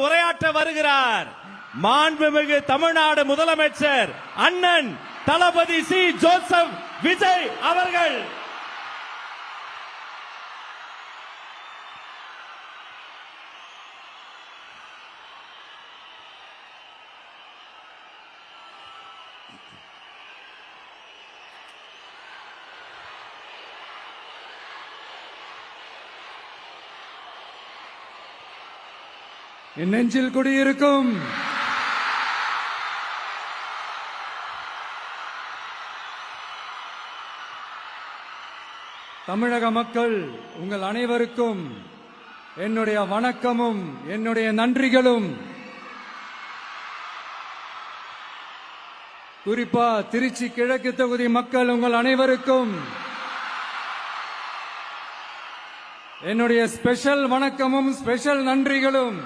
உரையாற்ற வருகிறார் மாண்புமிகு தமிழ்நாடு முதலமைச்சர் அண்ணன் தளபதி சி ஜோசப் விஜய் அவர்கள். என் நெஞ்சில் குடியிருக்கும் தமிழக மக்கள் உங்கள் அனைவருக்கும் என்னுடைய வணக்கமும் என்னுடைய நன்றிகளும். குறிப்பா திருச்சி கிழக்கு தொகுதி மக்கள் உங்கள் அனைவருக்கும் என்னுடைய ஸ்பெஷல் வணக்கமும் ஸ்பெஷல் நன்றிகளும்.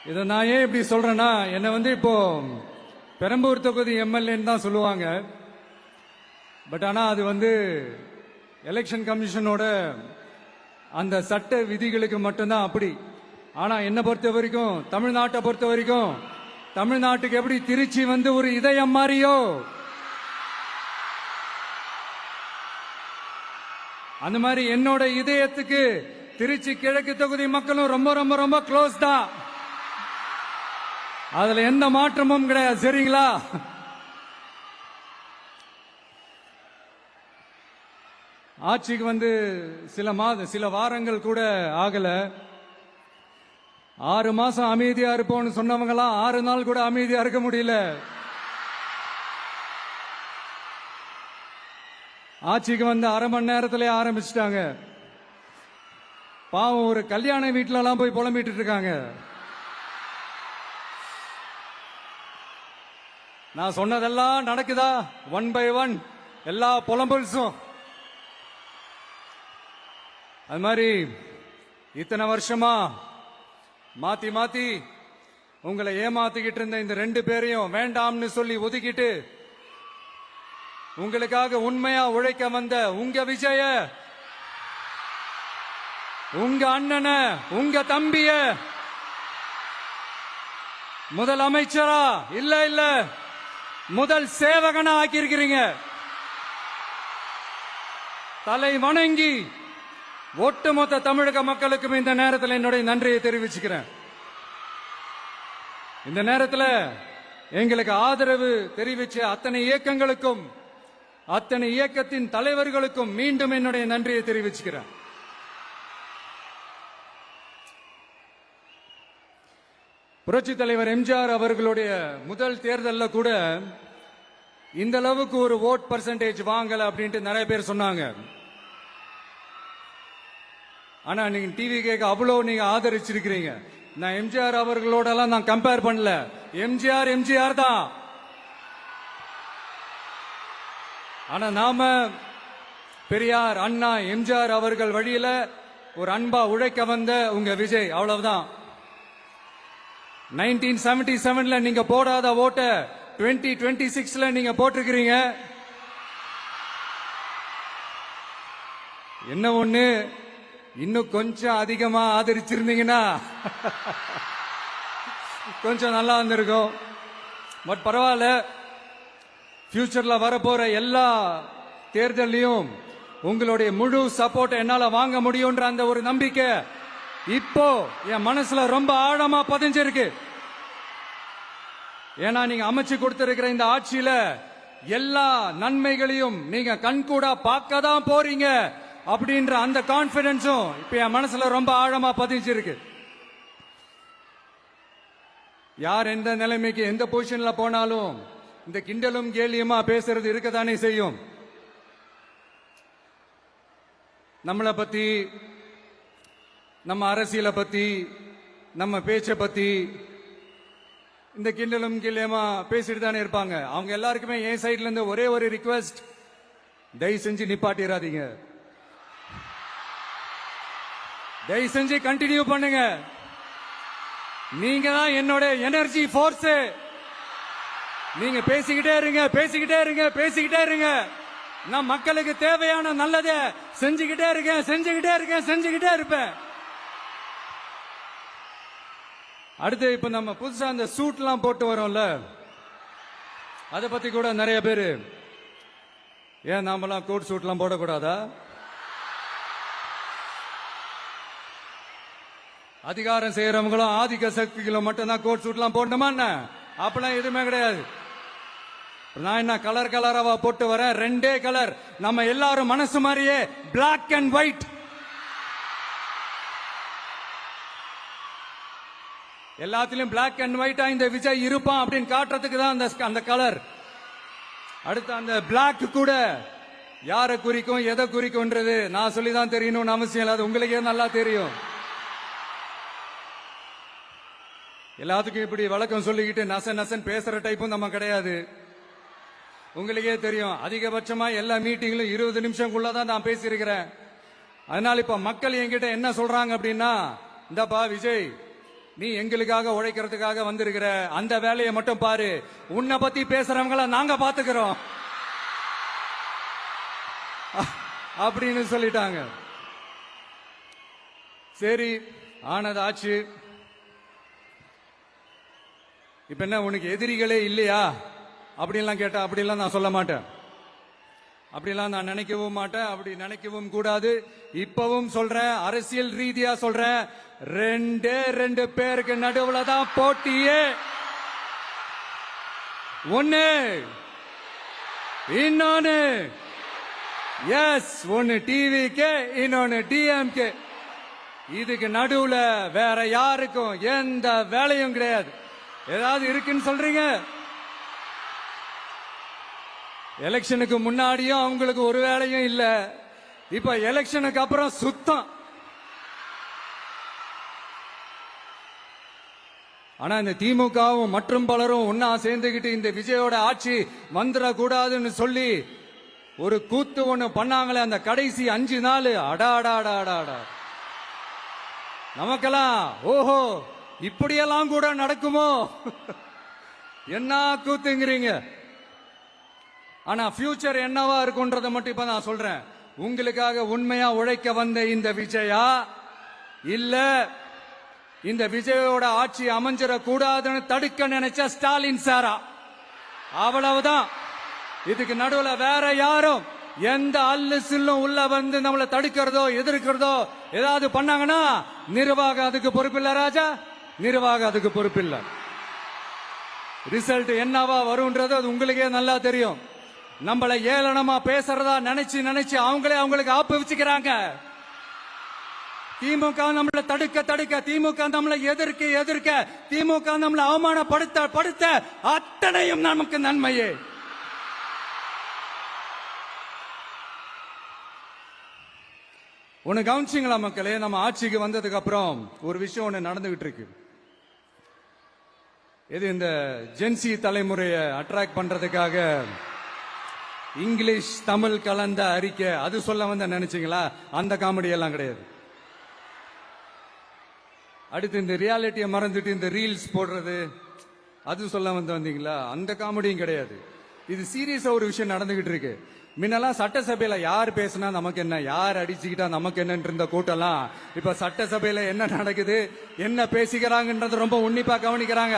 இதை நான் ஏன் இப்படி சொல்றேன்னா, என்னை இப்போ பெரம்பூர் தொகுதி எம்எல்ஏன்னு தான் சொல்லுவாங்க. பட் ஆனால் அது எலெக்ஷன் கமிஷனோட அந்த சட்ட விதிகளுக்கு மட்டும்தான் அப்படி. ஆனால் என்னை பொறுத்த வரைக்கும், தமிழ்நாட்டை பொறுத்த வரைக்கும், தமிழ்நாட்டுக்கு எப்படி திருச்சி ஒரு இதயம் மாறியோ, அந்த மாதிரி என்னோட இதயத்துக்கு திருச்சி கிழக்கு தொகுதி மக்களும் ரொம்ப ரொம்ப ரொம்ப க்ளோஸ் தான். அதுல எந்த மாற்றமும் கிடையாது. சரிங்களா? ஆட்சிக்கு சில வாரங்கள் கூட ஆகல. 6 மாசம் அமைதியா இருப்போம்னு சொன்னவங்களாம் 6 நாள் கூட அமைதியா இருக்க முடியல. ஆட்சிக்கு அரை மணி நேரத்திலே ஆரம்பிச்சிட்டாங்க. பாவம், ஒரு கல்யாண வீட்டுல எல்லாம் போய் புலம்பிட்டு இருக்காங்க. நான் சொன்னதெல்லாம் நடக்குதா? 1 by 1 எல்லா புலம்பல்ஸும். அது மாதிரி இத்தனை வருஷமா மாத்தி மாத்தி உங்களை ஏமாத்திக்கிட்டு இருந்த இந்த 2 பேரையும் வேண்டாம்னு சொல்லி ஒதுக்கிட்டு உங்களுக்காக உண்மையா உழைக்க வந்த உங்க விஜய, உங்க அண்ணன, உங்க தம்பிய முதல் அமைச்சரா இல்ல முதல் சேவகனா ஆக்கியிருக்கிறீங்க. தலை வணங்கி ஒட்டுமொத்த தமிழக மக்களுக்கும் இந்த நேரத்தில் என்னுடைய நன்றியை தெரிவிச்சுக்கிறேன். இந்த நேரத்தில் எங்களுக்கு ஆதரவு தெரிவிச்ச அத்தனை இயக்கங்களுக்கும், அத்தனை இயக்கத்தின் தலைவர்களுக்கும் மீண்டும் என்னுடைய நன்றியை தெரிவிச்சுக்கிறேன். புரட்சி தலைவர் எம்ஜிஆர் அவர்களுடைய முதல் தேர்தலில் கூட இந்த அளவுக்கு ஒரு ஓட் பர்சன்டேஜ் வாங்கல அப்படின்ட்டு நிறைய பேர் சொன்னாங்க. ஆனா நீங்க டிவி கேட்க அவ்வளவு நீங்க ஆதரிச்சிருக்கிறீங்க. நான் எம்ஜிஆர் அவர்களோட எல்லாம் நான் கம்பேர் பண்ணல. எம்ஜிஆர் தான். ஆனா நாம பெரியார், அண்ணா, எம்ஜிஆர் அவர்கள் வழியில ஒரு அன்பா உழைக்க வந்த உங்க விஜய், அவ்வளவுதான். 1977 நீங்க போடாத ஓட்ட 2026 நீங்க போட்டிருக்கிறீங்க. என்ன ஒண்ணு, இன்னும் கொஞ்சம் அதிகமா ஆதரிச்சிருந்தீங்கன்னா கொஞ்சம் நல்லா இருந்திருக்கும். பட் பரவாயில்ல, ஃபியூச்சர்ல வரப்போற எல்லா தேர்தலையும் உங்களுடைய முழு சப்போர்ட் என்னால வாங்க முடியும்ன்ற அந்த ஒரு நம்பிக்கை இப்போ என் மனசுல ரொம்ப ஆழமா பதிஞ்சிருக்கு. ஏன்னா நீங்க அமைச்சு கொடுத்திருக்கிற இந்த ஆட்சியில எல்லா நன்மைகளையும் நீங்க கண்கூடா பார்க்க தான் போறீங்க அப்படின்ற அந்த கான்பிடன்ஸும் இப்ப என் மனசுல ரொம்ப ஆழமா பதிஞ்சிருக்கு. யார் எந்த நிலைமைக்கு எந்த பொசிஷன்ல போனாலும் இந்த கிண்டலும் கேலியுமா பேசுறது இருக்கத்தானே செய்யும். நம்மளை பத்தி, நம்ம அரசியலை பத்தி, நம்ம பேச்சை பத்தி இந்த கிண்டலும் கிள்ளியமா பேசிட்டு தானே இருப்பாங்க. அவங்க எல்லாருக்குமே என் சைட்ல இருந்து ஒரே ஒரு ரிக்வெஸ்ட், தயவு செஞ்சு நிப்பாட்டிடாதீங்க. தயவு செஞ்சு கண்டினியூ பண்ணுங்க. நீங்க தான் என்னோட எனர்ஜி ஃபோர்ஸ். நீங்க பேசிக்கிட்டே இருங்க, பேசிக்கிட்டே இருங்க, பேசிக்கிட்டே இருங்க. நான் மக்களுக்கு தேவையான நல்லதை செஞ்சுக்கிட்டே இருக்கேன், செஞ்சுக்கிட்டே இருக்கேன், செஞ்சுக்கிட்டே இருப்பேன். அடுத்து இப்ப நம்ம புதுசா அந்த சூட்லாம் போட்டு வரோம்ல, அதை பத்தி கூட நிறைய பேரு, ஏன் நாமெல்லாம் கோட் சூட்லாம் போடக்கூடாதா? அதிகாரம் செய்யறவங்களும் ஆதிக்க சக்திகளும் மட்டும்தான் கோட் சூட்லாம் போடணுமா என்ன? அப்பெல்லாம் எதுவுமே கிடையாது. நான் என்ன கலர் கலராவா போட்டு வரேன்? ரெண்டே கலர், நம்ம எல்லாரும் மனசு மாதிரியே பிளாக் அண்ட் ஒயிட். எல்லாத்திலும் பிளாக் அண்ட் ஒயிட்டா இந்த விஜய் இருப்பான் அப்படின்னு காட்டுறதுக்கு தான் அந்த கலர். அடுத்து அந்த பிளாக் கூட யாரை குறிக்கும் எதை குறிக்கும்ன்றது நான் சொல்லிதான் தெரியணும்னு அவசியம் இல்லை, அது உங்களுக்கே நல்லா தெரியும். எல்லாத்துக்கும் இப்படி வழக்கம் சொல்லிக்கிட்டு நச நசன் பேசுற டைப்பும் நம்ம கிடையாது. உங்களுக்கே தெரியும், அதிகபட்சமா எல்லா மீட்டிங்லும் 20 நிமிஷம்குள்ளதான் நான் பேசியிருக்கிறேன். அதனால இப்ப மக்கள் என்கிட்ட என்ன சொல்றாங்க அப்படின்னா, இந்தப்பா விஜய், நீ எங்களுக்காக உழைக்கிறதுக்காக வந்திருக்கிற, அந்த வேலையை மட்டும் பாரு, உன்னை பத்தி பேசுறவங்கள நாங்க பாத்துக்கிறோம் அப்படின்னு சொல்லிட்டாங்க. சரி, ஆனது ஆச்சு. இப்ப என்ன, உனக்கு எதிரிகளே இல்லையா அப்படின்லாம் கேட்டா, அப்படிலாம் நான் சொல்ல மாட்டேன். அப்படிலாம் நான் நினைக்கவும் மாட்டேன், அப்படி நினைக்கவும் கூடாது. இப்பவும் சொல்றேன், அரசியல் ரீதியா சொல்றேன், 2 பேருக்கு நடுவுல தான் போட்டியே. ஒன்னு இன்னொன்னு, எஸ், ஒன்னு டிவிக்கு, இன்னொன்னு டிஎம்கே. இதுக்கு நடுவுல வேற யாருக்கும் எந்த வேலையும் கிடையாது. ஏதாவது இருக்குன்னு சொல்றீங்க? எலெக்ஷனுக்கு முன்னாடியும் அவங்களுக்கு ஒரு வேலையும் இல்ல, இப்ப எலெக்ஷனுக்கு அப்புறம் சுத்தம். ஆனா இந்த திமுகவும் மற்றும் பலரும் ஒன்னா சேர்ந்துகிட்டு இந்த விஜயோட ஆட்சி வந்துடக்கூடாதுன்னு சொல்லி ஒரு கூத்து ஒண்ணு பண்ணாங்களே, அந்த கடைசி 5 நாள், அடாடாடாடாடா, நமக்கெல்லாம் ஓஹோ இப்படியெல்லாம் கூட நடக்குமோ என்ன கூத்துங்கிறீங்க. ஆனா ஃபியூச்சர் என்னவா இருக்கும்ன்றதை மட்டும் இப்ப நான் சொல்றேன். உங்களுக்காக உண்மையா உழைக்க வந்த இந்த விஜயா, இல்ல இந்த விஜயோட ஆட்சி அமைஞ்சிட கூடாதுன்னு தடுக்க நினைச்ச ஸ்டாலின் சாரா, அவ்வளவுதான். இதுக்கு நடுவுல வேற யாரும் எந்த அல்லு சில்லும் உள்ள வந்து நம்மளை தடுக்கிறதோ எதிர்க்கிறதோ ஏதாவது பண்ணாங்கன்னா நிர்வாகம் அதுக்கு பொறுப்பில்லை ராஜா, நிர்வாகம் அதுக்கு பொறுப்பில்லை. ரிசல்ட் என்னவா வரும்ன்றது அது உங்களுக்கே நல்லா தெரியும். நம்மள ஏளனமா பேசுறதா நினைச்சு நினைச்சு அவங்களுக்கு ஆப்பு வச்சுக்கிறாங்க. திமுக நம்மளை தடுக்க, திமுக நம்மளை எதிர்க்க, திமுக நம்மளை அவமானப்படுத்த அத்தனையும் நமக்கு நன்மையே. ஒன்னு கவனிச்சிங்களா மக்களே, நம்ம ஆட்சிக்கு வந்ததுக்கு அப்புறம் ஒரு விஷயம் ஒண்ணு நடந்துகிட்டு இருக்கு. இது இந்த ஜென்சி தலைமுறையை அட்ராக்ட் பண்றதுக்காக இங்கிலீஷ் தமிழ் கலந்த அறிக்கை, அது சொல்ல வந்த நினைச்சீங்களா? அந்த காமெடி எல்லாம் கிடையாது. அடுத்து இந்த ரியாலிட்டியை மறந்துட்டு இந்த ரீல்ஸ் போடுறது, அது சொல்ல வந்தீங்களா? அந்த காமெடியும் கிடையாது. இது சீரியஸா ஒரு விஷயம் நடந்துகிட்டு இருக்கு. முன்னெல்லாம் சட்டசபையில யார் பேசினா நமக்கு என்ன, யார் அடிச்சுக்கிட்டா நமக்கு என்னன்னு இருந்த கூட்டம்லாம் இப்ப சட்டசபையில என்ன நடக்குது, என்ன பேசிக்கிறாங்கன்றது ரொம்ப உன்னிப்பா கவனிக்கிறாங்க.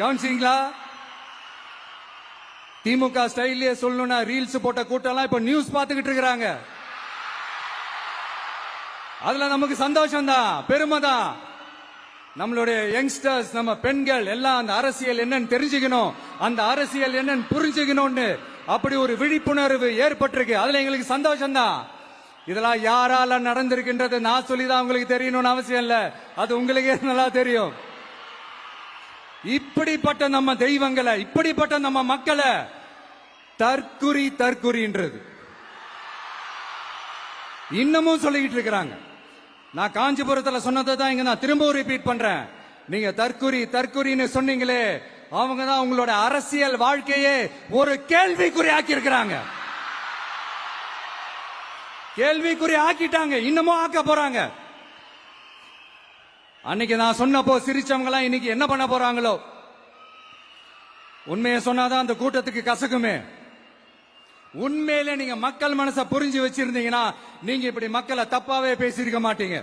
கவனிச்சிங்களா? திமுக ஸ்டைலே சொல்லணும்னா ரீல்ஸ் போட்ட கூட்டம்லாம் இப்ப நியூஸ் பார்த்துக்கிட்டு இருக்கிறாங்க. அதுல நமக்கு சந்தோஷம் தான், பெருமை தான். நம்மளுடைய யங்ஸ்டர்ஸ், நம்ம பெண்கள் எல்லாம் அந்த அரசியல் என்னன்னு தெரிஞ்சுக்கணும், அந்த அரசியல் என்னன்னு புரிஞ்சுக்கணும்னு அப்படி ஒரு விழிப்புணர்வு ஏற்பட்டிருக்கு. அதுல எங்களுக்கு சந்தோஷம் தான். இதெல்லாம் யாரால நடந்திருக்கின்றது நான் சொல்லிதான் உங்களுக்கு தெரியணும்னு அவசியம் இல்ல, அது உங்களுக்கே நல்லா தெரியும். இப்படிப்பட்ட நம்ம தெய்வங்களை, இப்படிப்பட்ட நம்ம மக்களை தற்குறின்றது இன்னமும் சொல்லிக்கிட்டு இருக்கிறாங்க. நான் காஞ்சிபுரத்துல சொன்னதை தான் இங்க நான் திரும்பவும் ரிப்பீட் பண்றேன். நீங்க தற்குறின்னு சொன்னீங்களே, அவங்க தான் உங்களோட அரசியல் வாழ்க்கையே ஒரு கேள்விக்குறி ஆக்கி இருக்கிறாங்க. கேள்விக்குறி ஆக்கிட்டாங்க, இன்னமும் ஆக்க போறாங்க. அன்னைக்கு நான் சொன்னப்போ சிரிச்சவங்க எல்லாம் இன்னைக்கு என்ன பண்ண போறாங்களோ? உண்மையை சொன்னாதான் அந்த கூட்டத்துக்கு கசக்குமே. உண்மையிலே நீங்க மக்கள் மனசை புரிஞ்சு வச்சிருந்தீங்கன்னா நீங்க இப்படி மக்களை தப்பாவே பேசியிருக்க மாட்டீங்க.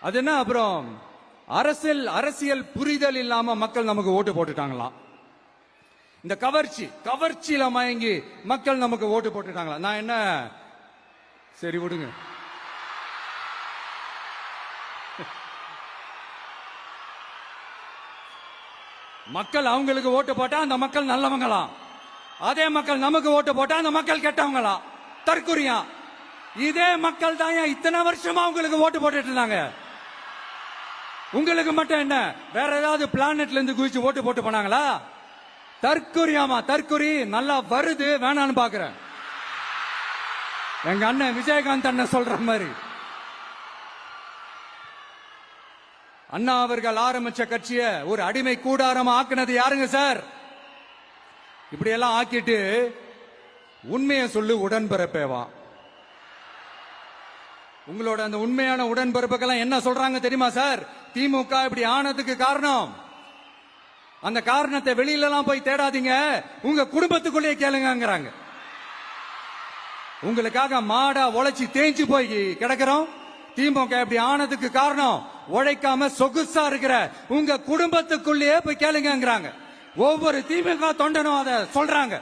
அது என்ன, அப்புறம் அரசியல் புரிதல் இல்லாம மக்கள் நமக்கு ஓட்டு போட்டுட்டாங்களாம். இந்த கவர்ச்சியில மயங்கி மக்கள் நமக்கு ஓட்டு போட்டுட்டாங்களா? நான் என்ன, சரி விடுங்க. மக்கள் அவங்களுக்கு ஓட்டு போட்டா அந்த மக்கள் நல்லவங்களாம், அதே மக்கள் நமக்கு ஓட்டு போட்டா அந்த மக்கள் கெட்டவங்களாம். தற்குறியா? இதே மக்கள் தான் இத்தனை வருஷமா உங்களுக்கு ஓட்டு போட்டுட்டு இருந்தாங்க. உங்களுக்கு மட்டும் என்ன, வேற ஏதாவது பிளானட்ல இருந்து குதிச்சு ஓட்டு போட்டு போனாங்களா? தற்குறியாமா? தற்குறி நல்லா வருது, வேணான்னு பாக்குறேன். எங்க அண்ணன் விஜயகாந்த் அண்ணன் சொல்ற மாதிரி, அண்ணா அவர்கள் ஆரம்பிச்ச கட்சிய ஒரு அடிமை கூடாரமா ஆக்குனது யாருங்க சார்? இப்படி எல்லாம் ஆக்கிட்டு உண்மையை சொல்லு உடன்பிறப்பேவா. உங்களோட அந்த உண்மையான உடன்பிறப்புக்கெல்லாம் என்ன சொல்றாங்க தெரியுமா சார்? திமுக இப்படி ஆனதுக்கு காரணம், அந்த காரணத்தை வெளியில எல்லாம் போய் தேடாதீங்க, உங்க குடும்பத்துக்குள்ளேயே கேளுங்கிறாங்க. உங்களுக்காக மாடா உழைச்சி தேஞ்சு போய் கிடக்கிறோம். திமுக இப்படி ஆனதுக்கு காரணம் உழைக்காம சொகுசா இருக்கிற உங்க குடும்பத்துக்குள்ளேயே போய் கேளுங்கிறாங்க. ஒவ்வொரு திமுக தொண்டனும் அதை சொல்றாங்க.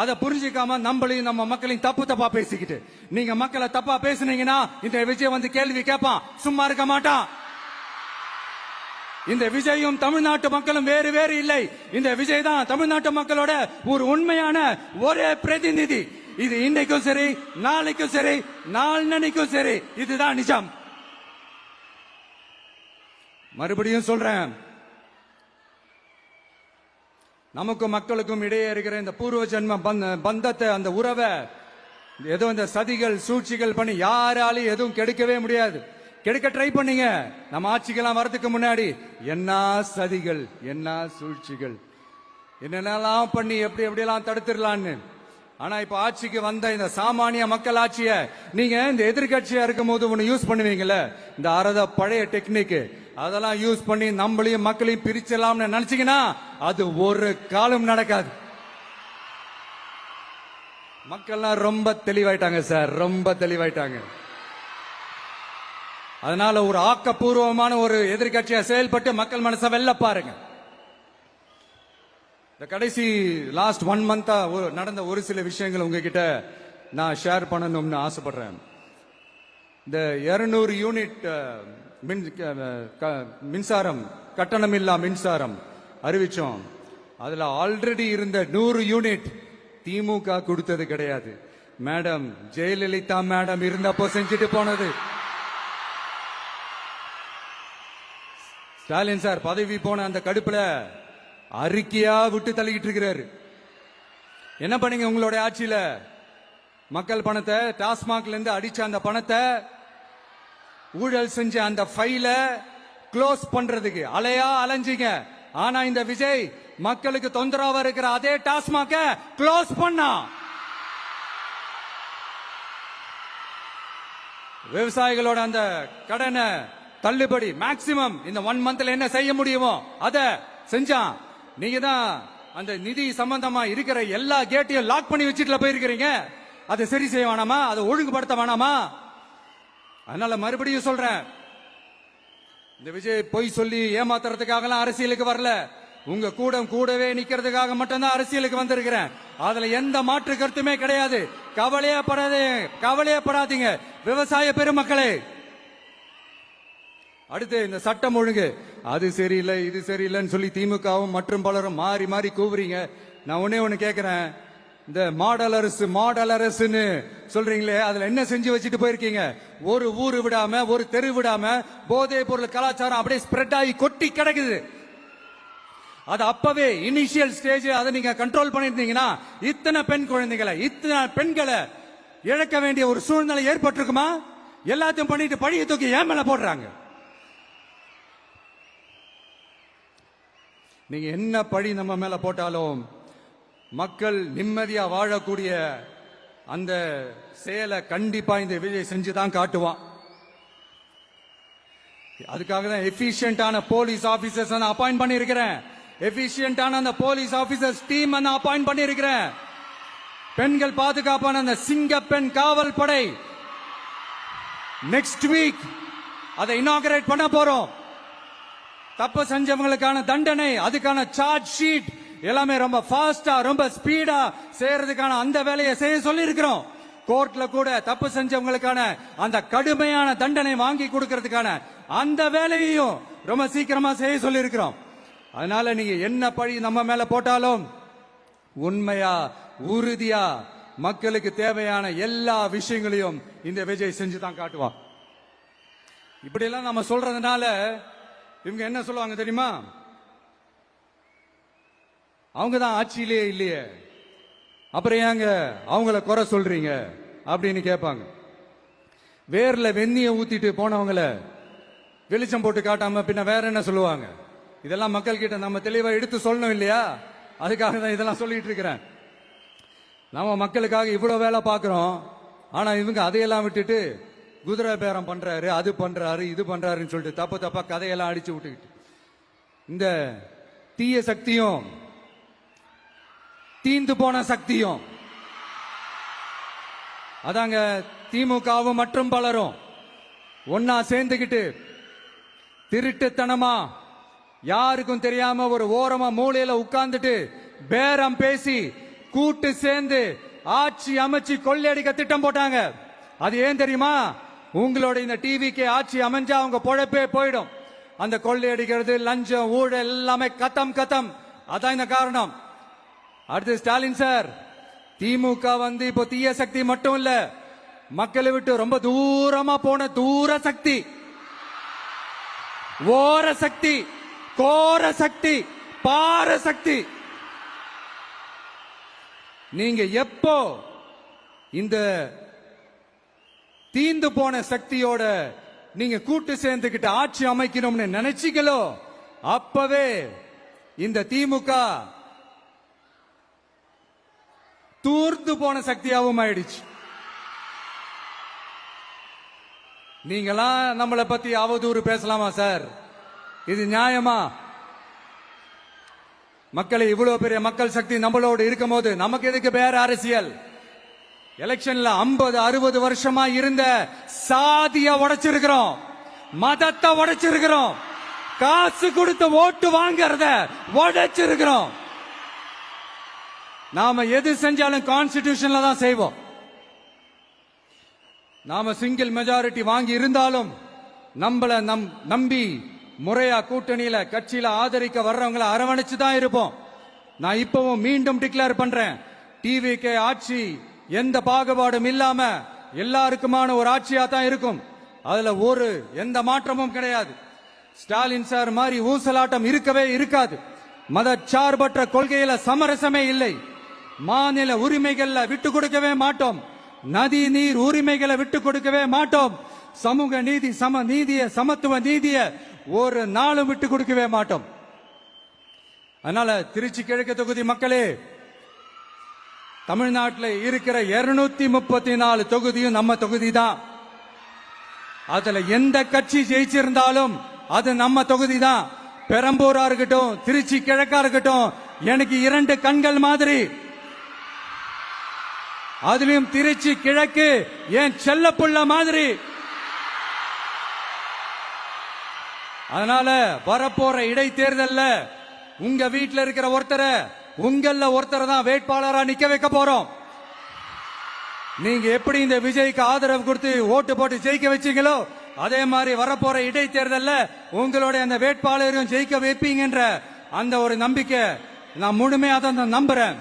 அதை புரிஞ்சுக்காம நம்மளையும் நம்ம மக்களையும் தப்பா பேசிக்கிட்டு, நீங்க மக்களை தப்பா பேசுனீங்கன்னா இந்த விஜய் வந்து கேள்வி கேட்பான், சும்மா இருக்க மாட்டான். இந்த விஜயும் தமிழ்நாட்டு மக்களும் வேறு வேறு இல்லை. இந்த விஜய் தான் தமிழ்நாட்டு மக்களோட ஒரு உண்மையான ஒரே பிரதிநிதி. இது இன்னைக்கும் சரி, நாளைக்கும் சரி, நாளன்னைக்கும் சரி, இதுதான் நிஜம். மறுபடியும் சொல்றேன், நமக்கும் மக்களுக்கும் இடையே இருக்கிற இந்த பூர்வ ஜென்ம பந்தத்தை, அந்த உறவை ஏதோ இந்த சதிகள் சூழ்ச்சிகள் பண்ணி யாராலையும் எதுவும் கெடுக்கவே முடியாது. கெடுக்க ட்ரை பண்ணீங்க நம்ம ஆட்சிக்கெல்லாம் வரதுக்கு முன்னாடி. என்ன சதிகள், என்ன சூழ்ச்சிகள், என்னென்னலாம் பண்ணி எப்படி எப்படியெல்லாம் தடுத்துடலான்னு. ஆனா இப்ப ஆட்சிக்கு வந்த இந்த சாமானிய மக்கள் ஆட்சிய நீங்க இந்த எதிர்கட்சியா இருக்கும் போது ஒண்ணு யூஸ் பண்ணுவீங்கல்ல, இந்த பழைய டெக்னிக், அதெல்லாம் யூஸ் பண்ணி நம்மளையும் மக்களையும் பிரிச்சலாம்னு நினைச்சீங்கன்னா அது ஒரு காலம் நடக்காது. மக்கள்லாம் ரொம்ப தெளிவாயிட்டாங்க சார், ரொம்ப தெளிவாயிட்டாங்க. அதனால ஒரு ஆக்கப்பூர்வமான ஒரு எதிர்கட்சியா செயல்பட்டு மக்கள் மனசை வெல்ல பாருங்க. இந்த கடைசி லாஸ்ட் 1 மந்தா நடந்த ஒரு சில விஷயங்கள் உங்ககிட்ட நான் ஷேர் பண்ணணும்னு ஆசைப்படுறேன். இந்த 200 யூனிட் மின்சாரம், கட்டணமில்லா மின்சாரம் அறிவிச்சோம். அதுல ஆல்ரெடி இருந்த 100 யூனிட் திமுக கொடுத்தது கிடையாது. மேடம் ஜெயலலிதா மேடம் இருந்தப்போ செஞ்சுட்டு போனது. ஸ்டாலின் சார் பதவி போன அந்த கடுப்புல அறிக்கையா விட்டு தள்ளிக்கிட்டு இருக்கிறாரு. என்ன பண்ணீங்க உங்களுடைய ஆட்சியில? மக்கள் பணத்தை, டாஸ்மாக்ல இருந்து அடிச்ச அந்த பணத்தை, ஊழல் செஞ்ச அந்த ஃபைல க்ளோஸ் பண்றதுக்கு அலையா அலைஞ்சிங்க. ஆனா இந்த விஜய் மக்களுக்கு தொந்தரவா இருக்கிற அதே டாஸ்மாக க்ளோஸ் பண்ணா. விவசாயிகளோட அந்த கடனை தள்ளுபடி மேக்சிமம் இந்த 1 மந்த்ல என்ன செய்ய முடியுமோ அத செஞ்சான். நீங்க தான் அந்த நிதி சம்பந்தமா இருக்கிற எல்லா கேட்டையும் லாக் பண்ணி வச்சுட்டு போயிருக்கிறீங்க. அதை சரி செய்ய வேணாமா? அதை ஒழுங்குபடுத்த வேணாமா? அதனால மறுபடியும் சொல்றேன், இந்த விஜய் பொய் சொல்லி ஏமாத்துறதுக்காக அரசியலுக்கு வரல. உங்க கூடவே நிக்கிறதுக்காக மட்டும்தான் அரசியலுக்கு வந்திருக்கிறேன். அதுல எந்த மாற்று கருத்துமே கிடையாது. கவலையப்படாதீங்க விவசாய பெருமக்களே. அடுத்து இந்த சட்டம் ஒழுங்கு, அது சரியில்லை இது சரியில்லைன்னு சொல்லி திமுகவும் மற்றும் பலரும் மாறி மாறி கூவுறீங்க. நான் ஒண்ணு கேட்கிறேன், இந்த மாடல் அரசுன்னு சொல்றீங்களே, அதுல என்ன செஞ்சு வச்சுட்டு போயிருக்கீங்க? ஒரு ஊரு விடாம, ஒரு தெரு விடாம போதை பொருள் கலாச்சாரம் அப்படியே ஸ்ப்ரெட் ஆகி கொட்டி கிடக்குது. அது அப்பவே இனிஷியல் ஸ்டேஜ் அதை நீங்க கண்ட்ரோல் பண்ணிருந்தீங்கன்னா இத்தனை பெண்களை இழக்க வேண்டிய ஒரு சூழ்நிலை ஏற்பட்டிருக்குமா? எல்லாத்தையும் பண்ணிட்டு பழிய தூக்கி ஏன் மேல போடுறாங்க. நீங்க என்ன பழி நம்ம மேல போட்டாலும் மக்கள் நிம்மதியா வாழக்கூடிய அந்த செயலை கண்டிப்பா இந்த விஜய் செஞ்சுதான் காட்டுவான். அதுக்காக தான் எஃபிஷியன்டான போலீஸ் ஆபீசர்ஸ் நான் அப்பாயிண்ட் பண்ணியிருக்கிறேன். எஃபிஷியன்டான அந்த போலீஸ் ஆபீசர்ஸ் டீம் நான் அப்பாயிண்ட் பண்ணியிருக்கிறேன். பெண்கள் பாதுகாப்பான அந்த சிங்க பெண் காவல் படை நெக்ஸ்ட் வீக் அதை இனாகரேட் பண்ண போறோம். தப்பு செஞ்சவங்களுக்கான தண்டனை, அதுக்கான சார்ஜ் ஷீட் எல்லாமே ரொம்ப ஃபாஸ்டா ரொம்ப ஸ்பீடா செய்யறதுக்கான அந்த வேலையை செய்ய சொல்லி இருக்கிறோம். கோர்ட்ல கூட தப்பு செஞ்சவங்களுக்கான அந்த கடுமையான தண்டனை வாங்கி கொடுக்கறதுக்கான அந்த வேலையையும் ரொம்ப சீக்கிரமா செய்ய சொல்லி இருக்கிறோம். அதனால நீங்க என்ன பழி நம்ம மேல போட்டாலும் உண்மையா உறுதியா மக்களுக்கு தேவையான எல்லா விஷயங்களையும் இந்த விஜய் செஞ்சு தான் காட்டுவான். இப்படி எல்லாம் நம்ம சொல்றதுனால இவங்க என்ன சொல்லுவாங்க தெரியுமா? அவங்க தான் ஆட்சியிலே இல்லையே, அப்புறம் ஏங்க அவங்கள குறை சொல்றீங்க அப்படின்னு கேட்பாங்க. வேர்ல வெந்நிய ஊத்திட்டு போனவங்கள வெளிச்சம் போட்டு காட்டாம பின்ன வேற என்ன சொல்லுவாங்க? இதெல்லாம் மக்கள் கிட்ட நம்ம தெளிவா எடுத்து சொல்லணும் இல்லையா? அதுக்காக தான் இதெல்லாம் சொல்லிட்டு இருக்கிறேன். நம்ம மக்களுக்காக இவ்வளவு வேலை பார்க்கிறோம், ஆனா இவங்க அதையெல்லாம் விட்டுட்டு குதிரை பேரம் பண்றாரு, அது பண்றாரு, இது பண்றாருன்னு சொல்லிட்டு தப்பு தப்பா கதையெல்லாம் அடிச்சு விட்டுக்கிட்டு இந்த தீய சக்தியும் தீந்து போன சக்தியும் அதாங்க திமுகவும் மற்றும் பலரும் ஒன்னா சேர்ந்துகிட்டு திருட்டுத்தனமா யாருக்கும் தெரியாம ஒரு ஓரமா மூலையில உட்கார்ந்துட்டு பேரம் பேசி கூட்டு சேர்ந்து ஆட்சி அமைச்சு கொள்ளையடிக்க திட்டம் போட்டாங்க. அது ஏன் தெரியுமா? உங்களோட இந்த டிவிக்கு ஆட்சி அமைஞ்சா அவங்க பொழப்பே போயிடும். அந்த கொள்ளையடிக்கிறது, லஞ்சம், ஊழல் எல்லாமே கத்தம் கத்தம். அதான் இந்த காரணம். அடுத்து ஸ்டாலின் சார், திமுக இப்போ தீய சக்தி மட்டும் இல்ல, மக்களை விட்டு ரொம்ப தூரமா போன தூர சக்தி, ஓர சக்தி, கோர சக்தி, பார சக்தி. நீங்க எப்போ இந்த தீந்து போன சக்தியோட நீங்க கூட்டு சேர்ந்துகிட்டு ஆட்சி அமைக்கணும்னு நினைச்சீங்களோ அப்பவே இந்த திமுக தூர்ந்து போன சக்தியாவும் ஆயிடுச்சு. நீங்களாம் நம்மளை பத்தி அவதூறு பேசலாமா சார்? இது நியாயமா? மக்களை இவ்வளவு பெரிய மக்கள் சக்தி நம்மளோடு இருக்கும் போது நமக்கு எதுக்கு வேற அரசியல்? எலெக்ஷன்ல 50-60 வருஷமா இருந்த சாதிய உடைச்சிருக்கிறோம், மதத்தை உடைச்சிருக்கிறோம், காசு கொடுத்து ஓட்டு வாங்கறத உடைச்சிருக்கிறோம். நாம எது செஞ்சாலும் கான்ஸ்டிடியூஷன்ல தான் செய்வோம். நாம சிங்கிள் மெஜாரிட்டி வாங்கி இருந்தாலும் நம்மள நம்பி முறையா கூட்டணியில கட்சியில ஆதரிக்க வர்றவங்களை அரவணைச்சு தான் இருப்போம். நான் இப்பவும் மீண்டும் டிக்ளேர் பண்றேன், டிவிகே ஆட்சி எந்த பாகுபாடும் இல்லாம எல்லாருக்குமான ஒரு ஆட்சியா தான் இருக்கும். அதுல எந்த மாற்றமும் கிடையாது. ஸ்டாலின் சார் மாதிரி ஊசலாட்டம் இருக்கவே இருக்காது. மதச்சார்பற்ற கொள்கையில சமரசமே இல்லை. மாநில உரிமைகள்ல விட்டு கொடுக்கவே மாட்டோம். நதி நீர் உரிமைகளை விட்டு கொடுக்கவே மாட்டோம். சமூக நீதி, சம நீதிய, சமத்துவ நீதிய ஒரு நாளும் விட்டு கொடுக்கவே மாட்டோம். அதனால திருச்சி கிழக்கு தொகுதி மக்களே, தமிழ்நாட்டில் இருக்கிற 234 தொகுதியும் நம்ம தொகுதி தான். அதுல எந்த கட்சி ஜெயிச்சிருந்தாலும் அது நம்ம தொகுதி தான். பெரம்பூரா இருக்கட்டும், திருச்சி கிழக்கா இருக்கட்டும், எனக்கு 2 கண்கள் மாதிரி. அதுலயும் திருச்சி கிழக்கு என் செல்லப்புள்ள மாதிரி. அதனால வரப்போற இடைத்தேர்தல்ல உங்க வீட்டில் இருக்கிற ஒருத்தரை, உங்கள ஒருத்தரை தான் வேட்பாளரா நிக்க வைக்க போறோம். நீங்க எப்படி இந்த விஜய்க்கு ஆதரவு கொடுத்து ஓட்டு போட்டு ஜெயிக்க வச்சீங்களோ அதே மாதிரி வரப்போற இடைத்தேர்தல்ல உங்களுடைய அந்த வேட்பாளரையும் ஜெயிக்க வைப்பீங்கன்ற அந்த ஒரு நம்பிக்கை நான் முழுமையா தான் நம்புறேன்.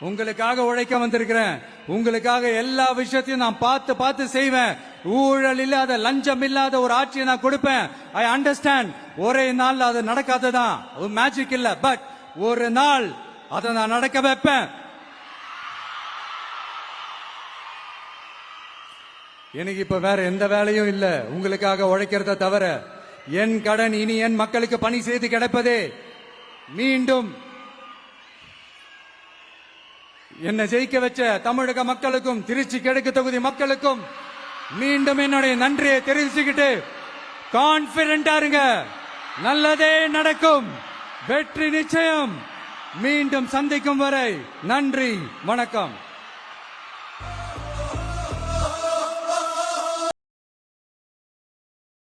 உங்களுக்காக உழைக்க வந்திருக்கிறேன். உங்களுக்காக எல்லா விஷயத்தையும் நான் பார்த்து பார்த்து செய்வேன். ஊழல் இல்லாத, லஞ்சம் இல்லாத ஒரு ஆட்சியை நான் கொடுப்பேன். I understand. ஒரே நாள் அது நடக்காததான், மேஜிக் இல்ல, பட் ஒரு நாள் அதை நான் நடக்க வைப்பேன். எனக்கு இப்ப வேற எந்த வேலையும் இல்ல உங்களுக்காக உழைக்கிறத தவிர. என் கடன் இனி என் மக்களுக்கு பணி செய்து கிடைப்பதே. மீண்டும் என்னை ஜெயிக்க வச்ச தமிழக மக்களுக்கும் திருச்சி கிழக்கு தொகுதி மக்களுக்கும் மீண்டும் என்னுடைய நன்றியை தெரிவிச்சுக்கிட்டு கான்பிடென்டா இருங்க, நல்லதே நடக்கும், வெற்றி நிச்சயம். மீண்டும் சந்திக்கும் வரை நன்றி, வணக்கம்.